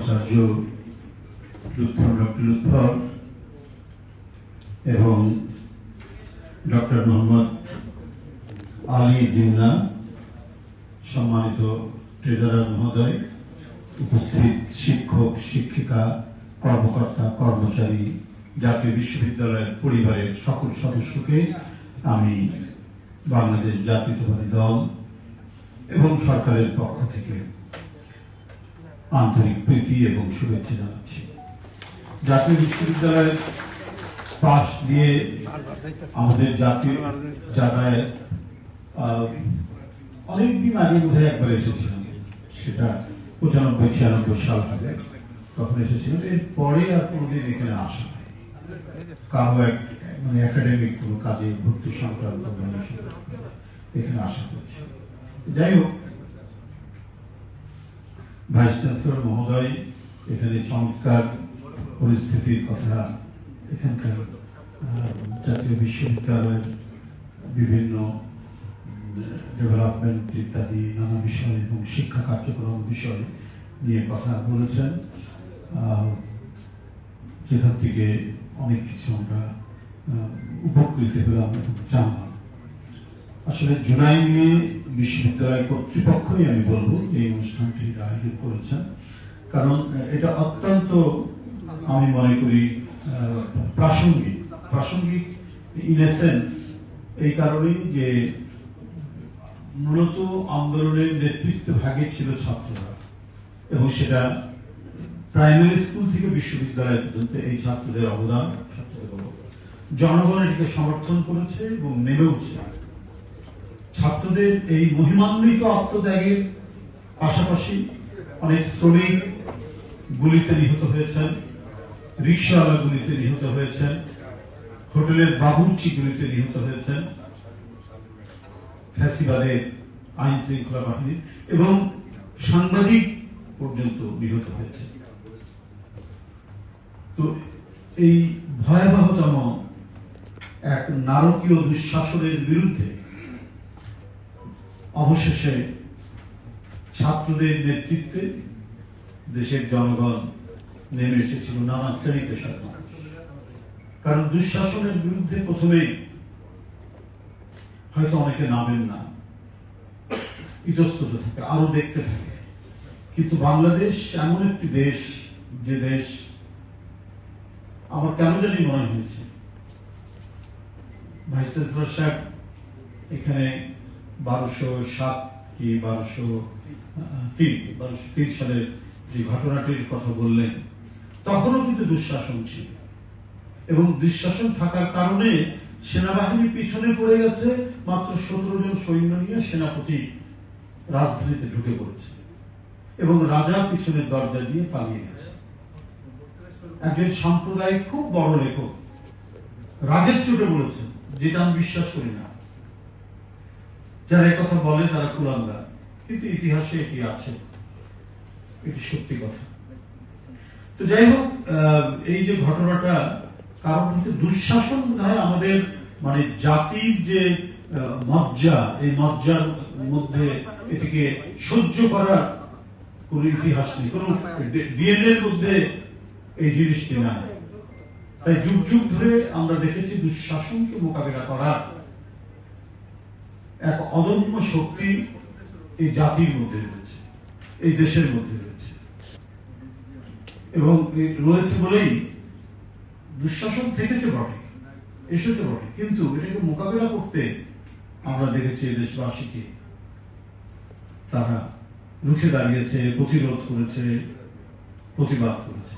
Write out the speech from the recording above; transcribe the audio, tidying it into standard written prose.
উপাচার্য ডক্টর লুৎফর এবং ডক্টর মোহাম্মদ আলী জিন্না, সম্মানিত ট্রেজারার মহোদয়, উপস্থিত শিক্ষক শিক্ষিকা, কর্মকর্তা কর্মচারী, জাতীয় বিশ্ববিদ্যালয়ের পরিবারের সকল সদস্যকে আমি বাংলাদেশ জাতীয়তাবাদী দল এবং সরকারের পক্ষ থেকে আন্তরিক প্রীতি এবং শুভেচ্ছা জানাচ্ছি। জাতীয় বিশ্ববিদ্যালয়ের পাশ দিয়ে আমাদের জাতীয় যাতায়াত অনেকদিন আগে বোধহয় একবার এসেছিলাম, সেটা 95-96 সাল হবে, তখন এসেছিলাম। এরপরে আর কোনোদিন এখানে আসা হয় কারো মানে একাডেমিক কোনো কাজে ভর্তি সংক্রান্ত এখানে আসা হয়েছে। যাই হোক, ভাইস চ্যান্সেলর মহোদয় এখানে চমৎকার পরিস্থিতির কথা, এখানকার জাতীয় বিশ্ববিদ্যালয়ের বিভিন্ন ডেভেলপমেন্ট ইত্যাদি নানা বিষয় এবং শিক্ষা কার্যক্রম বিষয় নিয়ে কথা বলেছেন, যেখান থেকে অনেক কিছু আমরা উপকৃত হলাম এবং জানলাম। আসলে জুলাই নিয়ে বিশ্ববিদ্যালয় কর্তৃপক্ষই আমি বলবো এই অনুষ্ঠানটি আয়োজন করেছেন, কারণ এটা অত্যন্ত আমি মনে করি প্রাসঙ্গিক ইন এ সেন্স, এই কারণেই যে মূলত আন্দোলনের নেতৃত্ব ভাগে ছিল ছাত্ররা, এবং সেটা প্রাইমারি স্কুল থেকে বিশ্ববিদ্যালয় পর্যন্ত এই ছাত্রদের অবদান সবচেয়ে বড়। জনগণ এটিকে সমর্থন করেছে এবং নেমে উঠছে। ছাত্রদের এই মহিমান্বিত আত্মত্যাগের পাশাপাশি অনেক শ্রমিক গুলিতে নিহত হয়েছেন, রিক্সাওয়ালা গুলিতে নিহত হয়েছেন, হোটেলের বাবুর্চি গুলিতে নিহত হয়েছেন ফ্যাসিবাদের আইন শৃঙ্খলা বাহিনী, এবং সাংবাদিক পর্যন্ত নিহত হয়েছে। তো এই ভয়াবহতম এক নারকীয় দুঃশাসনের বিরুদ্ধে অবশেষে ছাত্রদের নেতৃত্বে দেশের জনগণ নেমে এসেছিল, নানা শ্রেণী পেশার মানুষ। কারণ দুঃশাসনের বিরুদ্ধে প্রথমে হয়তো অনেকে নামেন না, ইতস্তত থাকে, আরো দেখতে থাকে, কিন্তু বাংলাদেশ এমন একটি দেশ, যে দেশ আমার কেন জানি মনে হয়েছে ভাইস চ্যান্সেলর সাহেব এখানে 1207 কি 1203 সালের যে ঘটনাটির কথা বললেন, তখনও কিন্তু দুঃশাসন ছিল, এবং দুঃশাসন থাকার কারণে সেনাবাহিনী পিছনে পড়ে গেছে। মাত্র 17 জন সৈন্য নিয়ে সেনাপতি রাজধানীতে ঢুকে পড়েছে এবং রাজা পিছনের দরজা দিয়ে পালিয়ে গেছে। একজন সাম্প্রদায়িক খুব বড় লেখক রাগের চোটে বলেছেন, যেটা আমি বিশ্বাস করি না, যারা কথা বলে তারা কুলাঙ্গার, কিন্তু ইতিহাসে এটি আছে, এটি সত্যি কথা। তো যাই হোক, এই যে ঘটনাটা, কারণ হচ্ছে দুঃশাসন আমাদের মানে জাতির যে মজ্জা, এই মজ্জার মধ্যে এটিকে সহ্য করার কোন ইতিহাস নেই, কোন ডিএনএ এর মধ্যে এই জিনিসটি নাই। তাই যুগ যুগ ধরে আমরা দেখেছি দুঃশাসনকে মোকাবিলা করার এক অদম্য শক্তি এই জাতির মধ্যে রয়েছে, এই দেশের মধ্যে রয়েছে, এবং রয়েছে বলেই দুঃশাসন থেকেছে বটে, এসেছে বটে, কিন্তু এটাকে মোকাবিলা করতে আমরা দেখেছি দেশবাসীকে তারা রুখে দাঁড়িয়েছে, প্রতিরোধ করেছে, প্রতিবাদ করেছে।